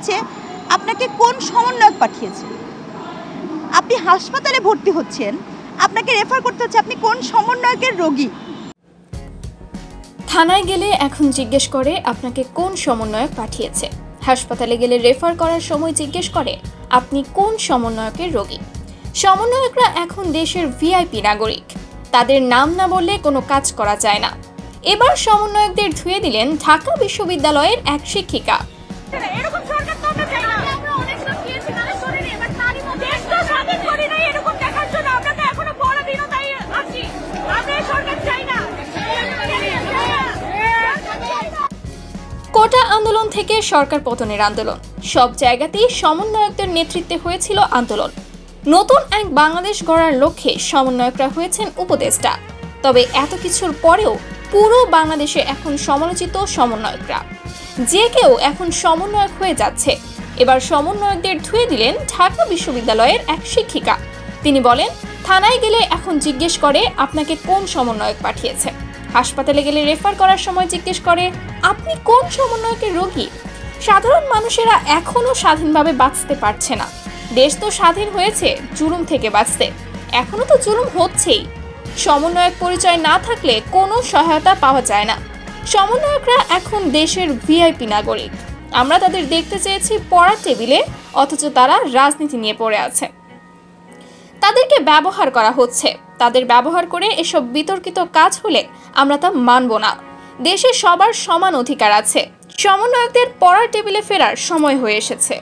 হচ্ছে আপনাকে কোন সমন্বয়ক পাঠিয়েছে। আপনি হাসপাতালে ভর্তি হচ্ছেন, আপনাকে রেফার করতে হচ্ছে আপনি কোন সমন্বয়কের রোগী। থানায় গেলে এখন জিজ্ঞেস করে আপনাকে কোন সমন্বয়ক পাঠিয়েছে। হাসপাতালে গেলে রেফার করার সময় জিজ্ঞেস করে আপনি কোন সমন্বয়কের রোগী। সমন্বয়করা এখন দেশের ভিআইপি নাগরিক, তাদের নাম না বললে কোনো কাজ করা যায় না। এবার সমন্বয়কদের ধুয়ে দিলেন ঢাকা বিশ্ববিদ্যালয়ের এক শিক্ষিকা। কোটা আন্দোলন থেকে সরকার পতনের আন্দোলন, সব জায়গাতেই সমন্বয়কদের নেতৃত্বে হয়েছিল আন্দোলন। নতুন এক বাংলাদেশ গড়ার লক্ষ্যে সমন্বয়করা হয়েছেন উপদেষ্টা। তবে এত কিছুর পরেও পুরো বাংলাদেশে এখন সমালোচিত সমন্বয়করা। যে কেউ এখন সমন্বয়ক হয়ে যাচ্ছে। এবার সমন্বয়কদের ধুয়ে দিলেন ঢাকা বিশ্ববিদ্যালয়ের এক শিক্ষিকা। তিনি বলেন, থানায় গেলে এখন জিজ্ঞেস করে আপনাকে কোন সমন্বয়ক পাঠিয়েছে। হাসপাতালে গেলে রেফার করার সময় জিজ্ঞেস করে আপনি কোন সমন্বয়কের রোগী। সাধারণ মানুষেরা এখনো স্বাধীনভাবে বাঁচতে পারছে না। দেশ তো স্বাধীন হয়েছে জুলুম থেকে বাঁচতে, এখনো তো জুলুম হচ্ছেই। সমন্বয়ক পরিচয় না থাকলে কোনো সহায়তা পাওয়া যায় না। সমন্বয়করা এখন দেশের ভিআইপি নাগরিক। আমরা তাদের দেখতে চেয়েছি পড়ার টেবিলে, অথচ তারা রাজনীতি নিয়ে পড়ে আছে। তাদেরকে ব্যবহার করা হচ্ছে। তাদের ব্যবহার করে এসব বিতর্কিত কাজ হলে আমরা তা মানব না। দেশে সবার সমান অধিকার আছে। সমন্বয়কদের পড়ার টেবিলে ফেরার সময় হয়ে এসেছে।